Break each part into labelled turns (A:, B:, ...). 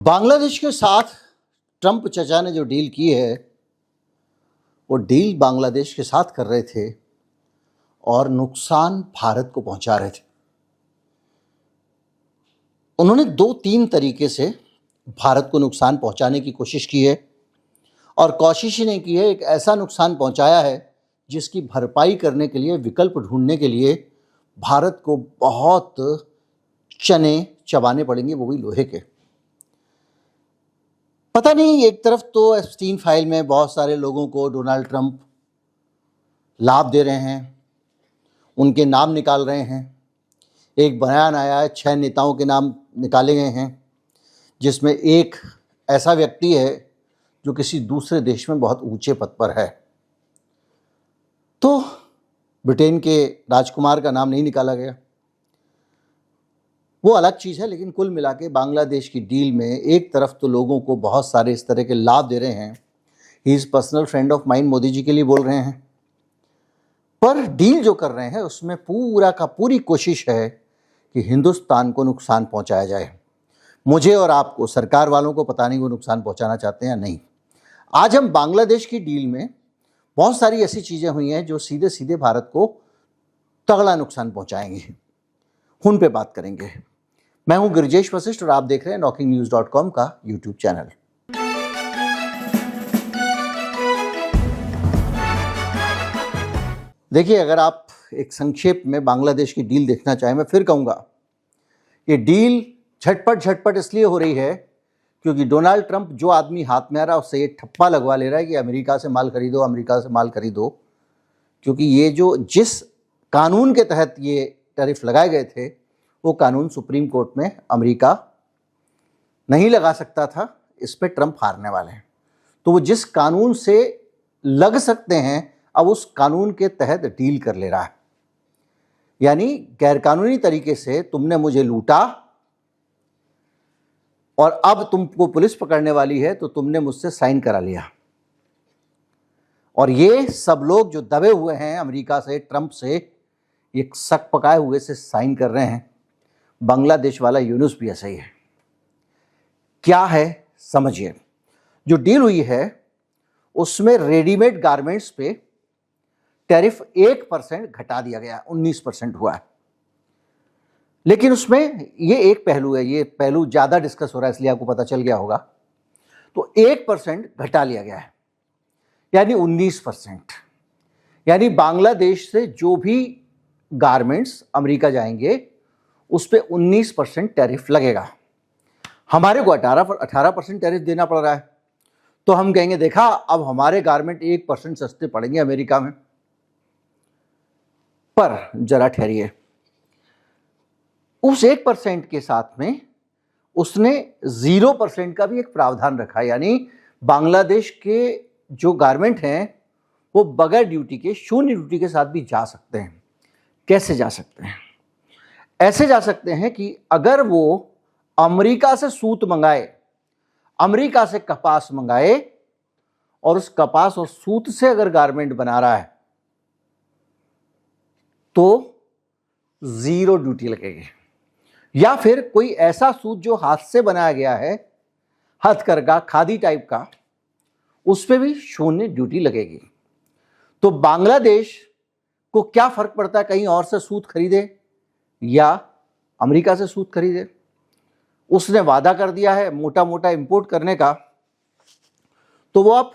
A: बांग्लादेश के साथ ट्रंप चचा ने जो डील की है वो डील बांग्लादेश के साथ कर रहे थे और नुकसान भारत को पहुंचा रहे थे। उन्होंने 2-3 तरीके से भारत को नुकसान पहुंचाने की कोशिश की है और कोशिश ही नहीं की है, एक ऐसा नुकसान पहुंचाया है जिसकी भरपाई करने के लिए, विकल्प ढूंढने के लिए भारत को बहुत चने चबाने पड़ेंगे, वो भी लोहे के। पता नहीं, एक तरफ तो एप्स्टीन फाइल में बहुत सारे लोगों को डोनाल्ड ट्रंप लाभ दे रहे हैं, उनके नाम निकाल रहे हैं। एक बयान आया है, 6 नेताओं के नाम निकाले गए हैं, जिसमें एक ऐसा व्यक्ति है जो किसी दूसरे देश में बहुत ऊंचे पद पर है। तो ब्रिटेन के राजकुमार का नाम नहीं निकाला गया, वो अलग चीज़ है। लेकिन कुल मिला के बांग्लादेश की डील में एक तरफ तो लोगों को बहुत सारे इस तरह के लाभ दे रहे हैं, he is personal friend of mind, Modi ji के लिए बोल रहे हैं, पर डील जो कर रहे हैं उसमें पूरा का पूरी कोशिश है कि हिंदुस्तान को नुकसान पहुंचाया जाए। मुझे और आपको, सरकार वालों को पता नहीं वो नुकसान पहुंचाना चाहते हैं या नहीं। आज हम बांग्लादेश की डील में बहुत सारी ऐसी चीज़ें हुई हैं जो सीधे सीधे भारत को तगड़ा नुकसान पहुंचाएंगी, उन पे बात करेंगे। मैं हूं गिरिजेश वशिष्ठ और आप देख रहे हैं NockingNews.com का यूट्यूब चैनल। देखिए, अगर आप एक संक्षेप में बांग्लादेश की डील देखना चाहें, मैं फिर कहूँगा ये डील झटपट इसलिए हो रही है क्योंकि डोनाल्ड ट्रंप जो आदमी हाथ में आ रहा है उससे ये ठप्पा लगवा ले रहा है कि अमेरिका से माल खरीदो, अमेरिका से माल खरीदो। क्योंकि ये जो जिस कानून के तहत ये टैरिफ लगाए गए थे वो कानून सुप्रीम कोर्ट में अमेरिका नहीं लगा सकता था, इस पे ट्रंप हारने वाले हैं। तो वो जिस कानून से लग सकते हैं अब उस कानून के तहत डील कर ले रहा है। यानी गैरकानूनी तरीके से तुमने मुझे लूटा और अब तुमको पुलिस पकड़ने वाली है तो तुमने मुझसे साइन करा लिया। और ये सब लोग जो दबे हुए हैं अमेरिका से, ट्रंप से, ये सक पकाए हुए से साइन कर रहे हैं। बांग्लादेश वाला यूनुस भी ऐसा ही है। क्या है समझिए, जो डील हुई है उसमें रेडीमेड गारमेंट्स पे टैरिफ 1% घटा दिया गया, 19% हुआ है। लेकिन उसमें ये एक पहलू है, ये पहलू ज़्यादा डिस्कस हो रहा है इसलिए आपको पता चल गया होगा। तो 1% घटा लिया गया है, यानी 19%। यानी बांग्लादेश से जो भी गारमेंट्स अमेरिका जाएंगे उस पर 19% टैरिफ लगेगा। हमारे को 18% टैरिफ देना पड़ रहा है। तो हम कहेंगे देखा, अब हमारे गारमेंट 1% सस्ते पड़ेंगे अमेरिका में। पर जरा ठहरिए, उस 1% के साथ में उसने 0% का भी एक प्रावधान रखा। यानी बांग्लादेश के जो गारमेंट हैं वो बगैर ड्यूटी के, शून्य ड्यूटी के साथ भी जा सकते हैं। कैसे जा सकते हैं? ऐसे जा सकते हैं कि अगर वो अमेरिका से सूत मंगाए, अमेरिका से कपास मंगाए और उस कपास और सूत से अगर गारमेंट बना रहा है तो 0 ड्यूटी लगेगी। या फिर कोई ऐसा सूत जो हाथ से बनाया गया है, हथकरघा, खादी टाइप का, उस पर भी 0 ड्यूटी लगेगी। तो बांग्लादेश को क्या फर्क पड़ता है कहीं और से सूत खरीदे या अमेरिका से सूत खरीदे? उसने वादा कर दिया है मोटा मोटा इंपोर्ट करने का, तो वो अब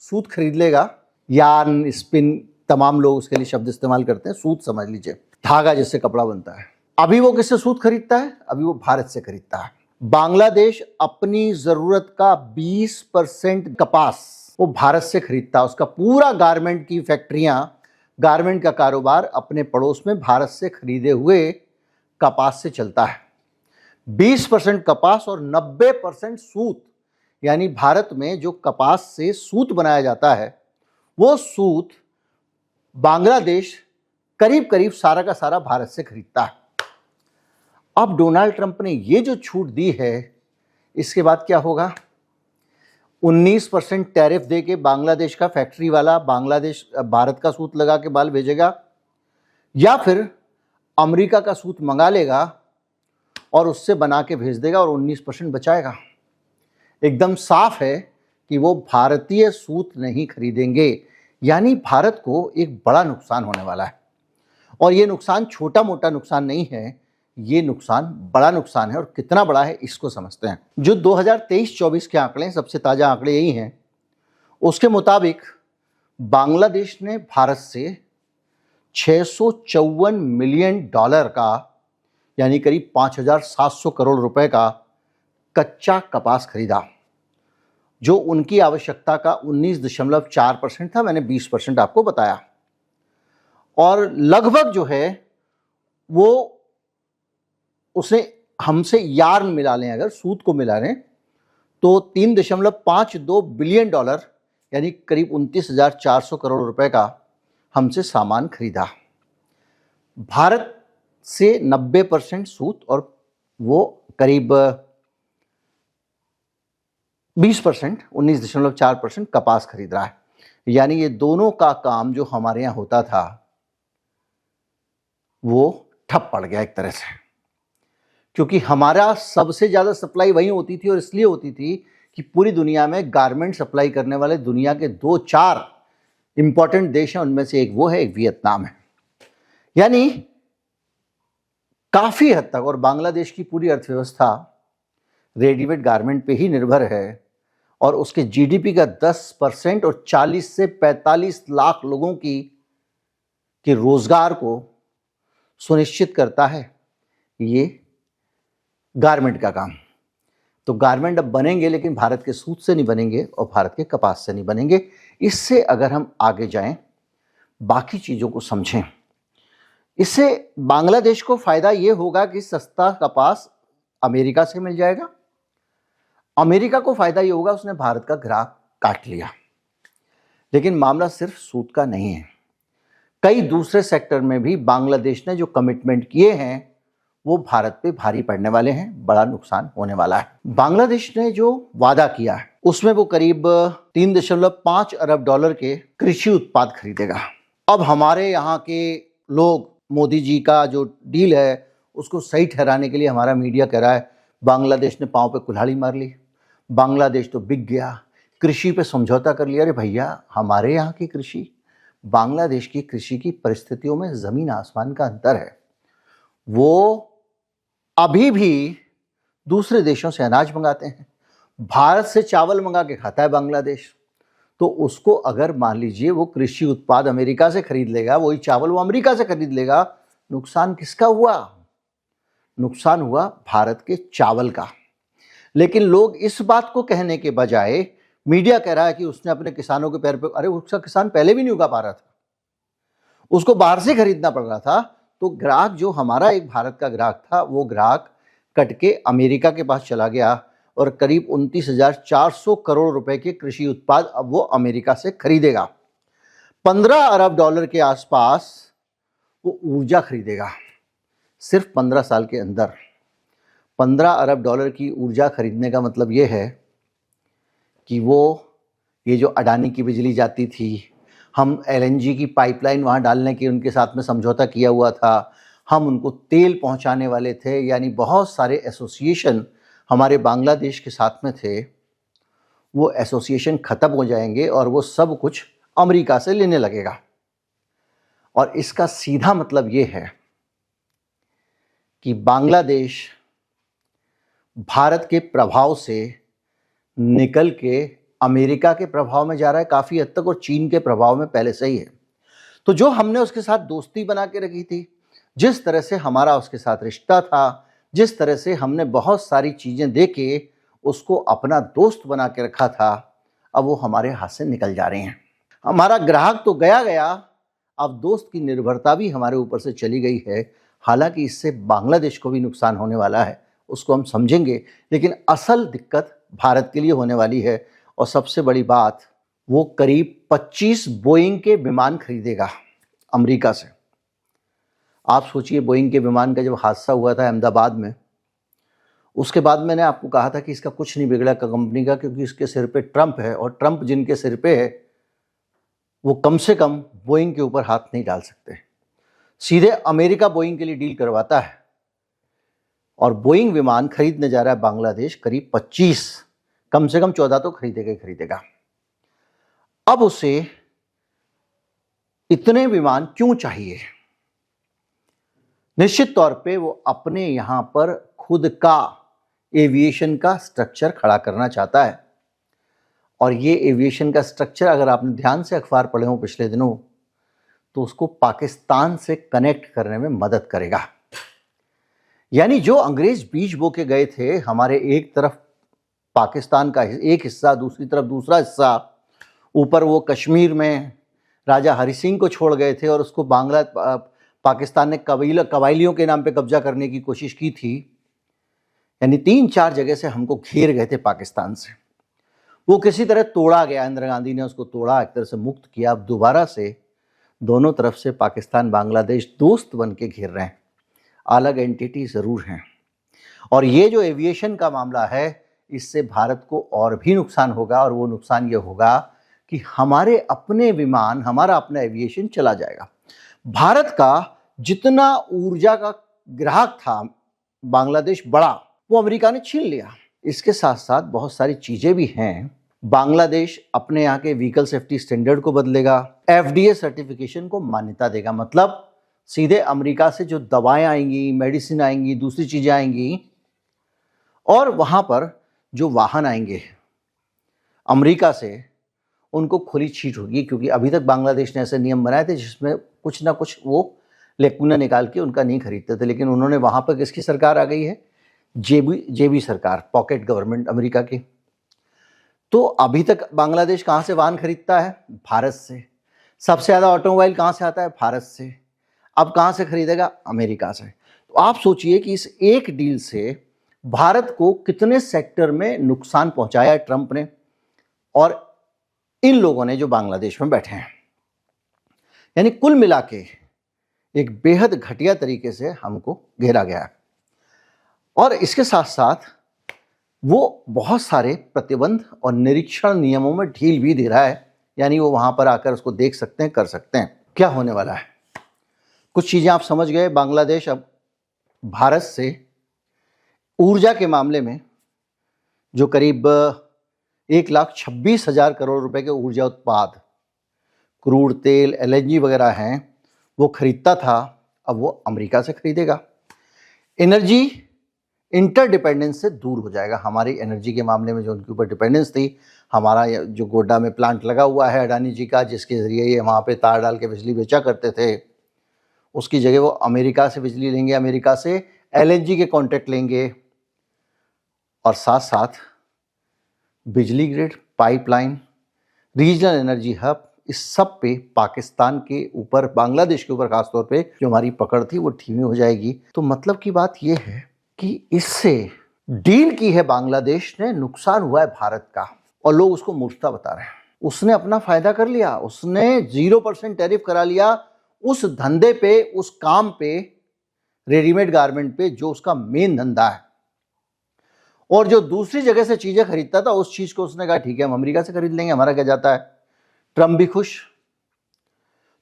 A: सूत खरीद लेगा। यार्न, स्पिन, तमाम लोग उसके लिए शब्द इस्तेमाल करते हैं। सूत समझ लीजिए, धागा जिससे कपड़ा बनता है। अभी वो किससे सूत खरीदता है? अभी वो भारत से खरीदता है। बांग्लादेश अपनी जरूरत का 20% कपास वो भारत से खरीदता है। उसका पूरा गारमेंट की फैक्ट्रियां, गारमेंट का कारोबार अपने पड़ोस में भारत से खरीदे हुए कपास से चलता है। 20% कपास और 90% सूत। यानी भारत में जो कपास से सूत बनाया जाता है वो सूत बांग्लादेश करीब करीब सारा का सारा भारत से खरीदता है। अब डोनाल्ड ट्रंप ने ये जो छूट दी है, इसके बाद क्या होगा? 19% टैरिफ दे के बांग्लादेश का फैक्ट्री वाला बांग्लादेश भारत का सूत लगा के बाल भेजेगा, या फिर अमेरिका का सूत मंगा लेगा और उससे बना के भेज देगा और 19% बचाएगा। एकदम साफ है कि वो भारतीय सूत नहीं खरीदेंगे। यानी भारत को एक बड़ा नुकसान होने वाला है, और ये नुकसान छोटा मोटा नुकसान नहीं है, ये नुकसान बड़ा नुकसान है। और कितना बड़ा है इसको समझते हैं। जो 2023-24 के आंकड़े, सबसे ताज़ा आंकड़े यही हैं, उसके मुताबिक बांग्लादेश ने भारत से $654 मिलियन का, यानी करीब 5,700 करोड़ रुपए का कच्चा कपास खरीदा, जो उनकी आवश्यकता का 19.4% था। मैंने 20% आपको बताया। और लगभग जो है वो उसने हमसे यार्न मिला लें, अगर सूत को मिला लें, तो $3.52 बिलियन, यानी करीब 29,400 करोड़ रुपए का हमसे सामान खरीदा। भारत से 90% सूत और वो करीब 20%, 19.4% कपास खरीद रहा है। यानी ये दोनों का काम जो हमारे यहाँ होता था वो ठप पड़ गया एक तरह से, क्योंकि हमारा सबसे ज़्यादा सप्लाई वहीं होती थी, और इसलिए होती थी कि पूरी दुनिया में गारमेंट सप्लाई करने वाले दुनिया के 2-4 इंपॉर्टेंट देश हैं, उनमें से एक वो है, एक वियतनाम है। यानी काफ़ी हद तक, और बांग्लादेश की पूरी अर्थव्यवस्था रेडीमेड गारमेंट पे ही निर्भर है, और उसके जीडीपी का 10% और 40 से 45 लाख लोगों के रोजगार को सुनिश्चित करता है ये गारमेंट का काम। तो गारमेंट अब बनेंगे, लेकिन भारत के सूत से नहीं बनेंगे और भारत के कपास से नहीं बनेंगे। इससे अगर हम आगे जाएं, बाकी चीज़ों को समझें, इससे बांग्लादेश को फ़ायदा ये होगा कि सस्ता कपास अमेरिका से मिल जाएगा। अमेरिका को फ़ायदा ये होगा, उसने भारत का ग्राहक काट लिया। लेकिन मामला सिर्फ सूत का नहीं है, कई दूसरे सेक्टर में भी बांग्लादेश ने जो कमिटमेंट किए हैं वो भारत पे भारी पड़ने वाले हैं, बड़ा नुकसान होने वाला है। बांग्लादेश ने जो वादा किया है उसमें वो करीब $3.5 अरब के कृषि उत्पाद खरीदेगा। अब हमारे यहाँ के लोग मोदी जी का जो डील है उसको सही ठहराने के लिए हमारा मीडिया कह रहा है बांग्लादेश ने पांव पे कुल्हाड़ी मार ली, बांग्लादेश तो बिक गया, कृषि पे समझौता कर लिया। अरे भैया, हमारे यहाँ की कृषि बांग्लादेश की कृषि की परिस्थितियों में जमीन आसमान का अंतर है। वो अभी भी दूसरे देशों से अनाज मंगाते हैं, भारत से चावल मंगा के खाता है बांग्लादेश। तो उसको अगर मान लीजिए वो कृषि उत्पाद अमेरिका से खरीद लेगा, वही चावल वो अमेरिका से खरीद लेगा, नुकसान किसका हुआ? नुकसान हुआ भारत के चावल का। लेकिन लोग इस बात को कहने के बजाय, मीडिया कह रहा है कि उसने अपने किसानों के पैर पे, अरे उसका किसान पहले भी नहीं उगा पा रहा था, उसको बाहर से खरीदना पड़ रहा था। तो ग्राहक जो हमारा एक भारत का ग्राहक था, वो ग्राहक कट के अमेरिका के पास चला गया, और करीब 29,400 करोड़ रुपए के कृषि उत्पाद अब वो अमेरिका से खरीदेगा। $15 अरब के आसपास वो ऊर्जा खरीदेगा, सिर्फ 15 साल के अंदर। $15 अरब की ऊर्जा खरीदने का मतलब ये है कि वो ये जो अडानी की बिजली जाती थी, हम एलएनजी की पाइपलाइन वहाँ डालने की उनके साथ में समझौता किया हुआ था, हम उनको तेल पहुँचाने वाले थे, यानी बहुत सारे एसोसिएशन हमारे बांग्लादेश के साथ में थे, वो एसोसिएशन ख़त्म हो जाएंगे और वो सब कुछ अमेरिका से लेने लगेगा। और इसका सीधा मतलब ये है कि बांग्लादेश भारत के प्रभाव से निकल के अमेरिका के प्रभाव में जा रहा है काफ़ी हद तक, और चीन के प्रभाव में पहले से ही है। तो जो हमने उसके साथ दोस्ती बना के रखी थी, जिस तरह से हमारा उसके साथ रिश्ता था, जिस तरह से हमने बहुत सारी चीज़ें दे के उसको अपना दोस्त बना के रखा था, अब वो हमारे हाथ से निकल जा रहे हैं। हमारा ग्राहक तो गया गया, अब दोस्त की निर्भरता भी हमारे ऊपर से चली गई है। हालांकि इससे बांग्लादेश को भी नुकसान होने वाला है, उसको हम समझेंगे, लेकिन असल दिक्कत भारत के लिए होने वाली है। और सबसे बड़ी बात, वो करीब 25 बोइंग के विमान खरीदेगा अमेरिका से। आप सोचिए, बोइंग के विमान का जब हादसा हुआ था अहमदाबाद में, उसके बाद मैंने आपको कहा था कि इसका कुछ नहीं बिगड़ा कंपनी का, क्योंकि इसके सिर पे ट्रंप है, और ट्रंप जिनके सिर पे है वो कम से कम बोइंग के ऊपर हाथ नहीं डाल सकते। सीधे अमेरिका बोइंग के लिए डील करवाता है, और बोइंग विमान खरीदने जा रहा है बांग्लादेश करीब 25 कम से कम 14 तो खरीदेगा ही खरीदेगा। अब उसे इतने विमान क्यों चाहिए? निश्चित तौर पे वो अपने यहां पर खुद का एविएशन का स्ट्रक्चर खड़ा करना चाहता है, और ये एविएशन का स्ट्रक्चर अगर आपने ध्यान से अखबार पढ़े हो पिछले दिनों, तो उसको पाकिस्तान से कनेक्ट करने में मदद करेगा। यानी जो अंग्रेज बीज बो के गए थे, हमारे एक तरफ पाकिस्तान का एक हिस्सा, दूसरी तरफ दूसरा हिस्सा, ऊपर वो कश्मीर में राजा हरि सिंह को छोड़ गए थे और उसको पाकिस्तान ने कबाइलियों के नाम पे कब्जा करने की कोशिश की थी। यानी 3-4 जगह से हमको घेर गए थे पाकिस्तान से, वो किसी तरह तोड़ा गया, इंदिरा गांधी ने उसको तोड़ा, एक तरह से मुक्त किया। अब दोबारा से दोनों तरफ से पाकिस्तान बांग्लादेश दोस्त बन के घेर रहे हैं, अलग एंटिटी ज़रूर हैं। और ये जो एविएशन का मामला है, इससे भारत को और भी नुकसान होगा, और वो नुकसान ये होगा कि हमारे अपने विमान, हमारा अपना एविएशन चला जाएगा। भारत का जितना ऊर्जा का ग्राहक था बांग्लादेश बड़ा, वो अमेरिका ने छीन लिया। इसके साथ साथ बहुत सारी चीज़ें भी हैं। बांग्लादेश अपने यहाँ के व्हीकल सेफ्टी स्टैंडर्ड को बदलेगा, FDA सर्टिफिकेशन को मान्यता देगा। मतलब सीधे अमेरिका से जो दवाएं आएंगी, मेडिसिन आएंगी, दूसरी चीज़ें आएंगी, और वहाँ पर जो वाहन आएंगे अमेरिका से, उनको खुली छीट होगी। क्योंकि अभी तक बांग्लादेश ने ऐसे नियम बनाए थे जिसमें कुछ ना कुछ वो लेकुना निकाल के उनका नहीं खरीदते थे। लेकिन उन्होंने वहाँ पर किसकी सरकार आ गई है? जेबी सरकार, पॉकेट गवर्नमेंट अमेरिका की। तो अभी तक बांग्लादेश कहाँ से वाहन खरीदता है? भारत से। सबसे ज़्यादा ऑटोमोबाइल कहाँ से आता है? भारत से। अब कहाँ से खरीदेगा? अमेरिका से। तो आप सोचिए कि इस एक डील से भारत को कितने सेक्टर में नुकसान पहुंचाया है ट्रंप ने, और इन लोगों ने जो बांग्लादेश में बैठे हैं। यानी कुल मिला के एक बेहद घटिया तरीके से हमको घेरा गया है। और इसके साथ साथ वो बहुत सारे प्रतिबंध और निरीक्षण नियमों में ढील भी दे रहा है। यानी वो वहाँ पर आकर उसको देख सकते हैं, कर सकते हैं क्या होने वाला है। कुछ चीज़ें आप समझ गए। बांग्लादेश अब भारत से ऊर्जा के मामले में जो करीब 1,26,000 करोड़ रुपए के ऊर्जा उत्पाद, क्रूड तेल, LNG वगैरह हैं, वो खरीदता था, अब वो अमेरिका से खरीदेगा। एनर्जी इंटरडिपेंडेंस से दूर हो जाएगा। हमारी एनर्जी के मामले में जो उनके ऊपर डिपेंडेंस थी, हमारा जो गोड्डा में प्लांट लगा हुआ है अडानी जी का, जिसके ज़रिए ये वहाँ पे तार डाल के बिजली बेचा करते थे, उसकी जगह वो अमेरिका से बिजली लेंगे, अमेरिका से LNG के कॉन्ट्रैक्ट लेंगे, और साथ साथ बिजली grid, pipeline, regional energy hub, इस सब पे पाकिस्तान के ऊपर, बांग्लादेश के ऊपर खासतौर पे जो हमारी पकड़ थी वो धीमी हो जाएगी। तो मतलब की बात ये है कि इससे डील की है बांग्लादेश ने, नुकसान हुआ है भारत का, और लोग उसको मूर्खता बता रहे हैं। उसने अपना फायदा कर लिया, उसने 0% टैरिफ करा लिया उस धंधे पे, उस काम पे, रेडीमेड गारमेंट पे, जो उसका मेन धंधा है। और जो दूसरी जगह से चीजें खरीदता था, उस चीज को उसने कहा ठीक है हम अमेरिका से खरीद लेंगे, हमारा क्या जाता है। ट्रम्प भी खुश।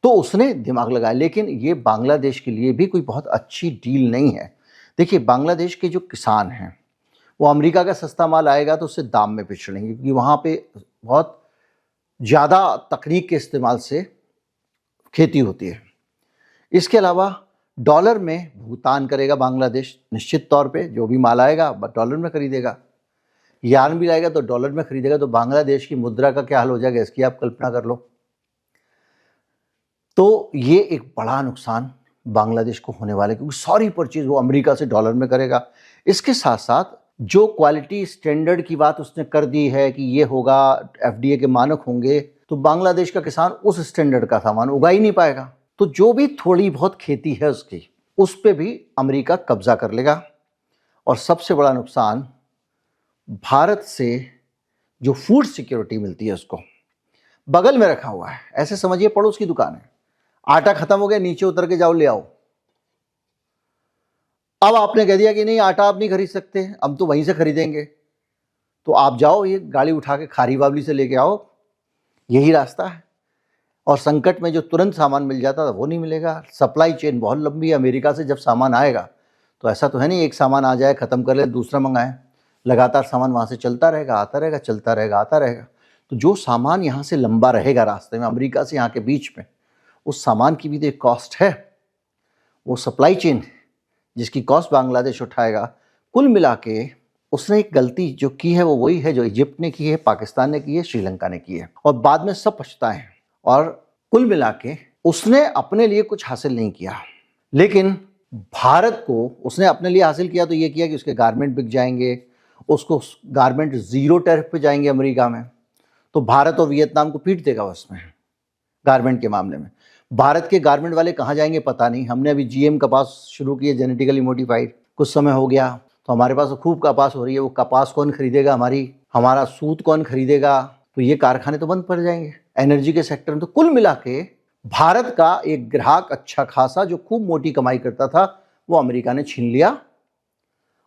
A: तो उसने दिमाग लगाया। लेकिन ये बांग्लादेश के लिए भी कोई बहुत अच्छी डील नहीं है। देखिए, बांग्लादेश के जो किसान हैं, वो अमेरिका का सस्ता माल आएगा तो उससे दाम में पिछड़ेंगे, क्योंकि वहाँ पे बहुत ज़्यादा तकनीक के इस्तेमाल से खेती होती है। इसके अलावा डॉलर में भुगतान करेगा बांग्लादेश, निश्चित तौर पे जो भी माल आएगा डॉलर में खरीदेगा। यार्न भी आएगा तो डॉलर में खरीदेगा। तो बांग्लादेश की मुद्रा का क्या हाल हो जाएगा, इसकी आप कल्पना कर लो। तो ये एक बड़ा नुकसान बांग्लादेश को होने वाला है, क्योंकि सारी परचेज वो अमेरिका से डॉलर में करेगा। इसके साथ साथ जो क्वालिटी स्टैंडर्ड की बात उसने कर दी है कि ये होगा, FDA के मानक होंगे, तो बांग्लादेश का किसान उस स्टैंडर्ड का सामान उगा ही नहीं पाएगा। तो जो भी थोड़ी बहुत खेती है उसकी, उस पर भी अमेरिका कब्जा कर लेगा। और सबसे बड़ा नुकसान, भारत से जो फूड सिक्योरिटी मिलती है उसको बगल में रखा हुआ है। ऐसे समझिए पड़ोस की दुकान है, आटा खत्म हो गया, नीचे उतर के जाओ ले आओ। अब आपने कह दिया कि नहीं, आटा आप नहीं खरीद सकते, हम तो वहीं से खरीदेंगे। तो आप जाओ, ये गाड़ी उठा के खारी बावली से लेके आओ, यही रास्ता है। और संकट में जो तुरंत सामान मिल जाता था वो नहीं मिलेगा। सप्लाई चेन बहुत लंबी है। अमेरिका से जब सामान आएगा तो ऐसा तो है नहीं एक सामान आ जाए, ख़त्म कर ले, दूसरा मंगाएं। लगातार सामान वहाँ से चलता रहेगा, आता रहेगा, चलता रहेगा, आता रहेगा। तो जो सामान यहाँ से लंबा रहेगा रास्ते में, अमेरिका से यहाँ के बीच में, उस सामान की भी तो एक कॉस्ट है। वो सप्लाई चेन जिसकी कॉस्ट बांग्लादेश उठाएगा। कुल मिला के उसने एक गलती जो की है वो वही है जो इजिप्ट ने की है, पाकिस्तान ने की है, श्रीलंका ने की है, और बाद में सब पछताए हैं। और कुल मिला के उसने अपने लिए कुछ हासिल नहीं किया, लेकिन भारत को उसने अपने लिए हासिल किया तो ये किया कि उसके गारमेंट बिक जाएंगे, उसको गारमेंट जीरो टैरिफ पे जाएंगे अमेरिका में, तो भारत और वियतनाम को पीट देगा उसमें गारमेंट के मामले में। भारत के गारमेंट वाले कहाँ जाएंगे पता नहीं। हमने अभी जीएम कपास शुरू की है, जेनेटिकली मॉडिफाइड, कुछ समय हो गया, तो हमारे पास तो खूब कपास हो रही है। वो कपास कौन खरीदेगा, हमारा सूत कौन खरीदेगा? तो ये कारखाने तो बंद पड़ जाएंगे एनर्जी के सेक्टर में। तो कुल मिला के भारत का एक ग्राहक अच्छा खासा जो खूब मोटी कमाई करता था वो अमेरिका ने छीन लिया।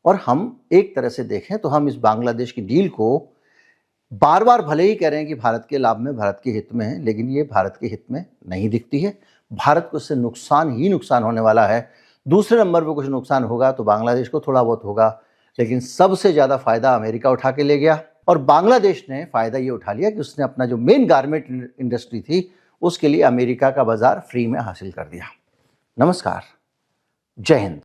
A: और हम एक तरह से देखें तो हम इस बांग्लादेश की डील को बार बार भले ही कह रहे हैं कि भारत के लाभ में, भारत के हित में है, लेकिन ये भारत के हित में नहीं दिखती है। भारत को इससे नुकसान ही नुकसान होने वाला है। दूसरे नंबर पर कुछ नुकसान होगा तो बांग्लादेश को थोड़ा बहुत होगा, लेकिन सबसे ज़्यादा फायदा अमेरिका उठा के ले गया। और बांग्लादेश ने फायदा ये उठा लिया कि उसने अपना जो मेन गारमेंट इंडस्ट्री थी उसके लिए अमेरिका का बाजार फ्री में हासिल कर दिया। नमस्कार, जय हिंद।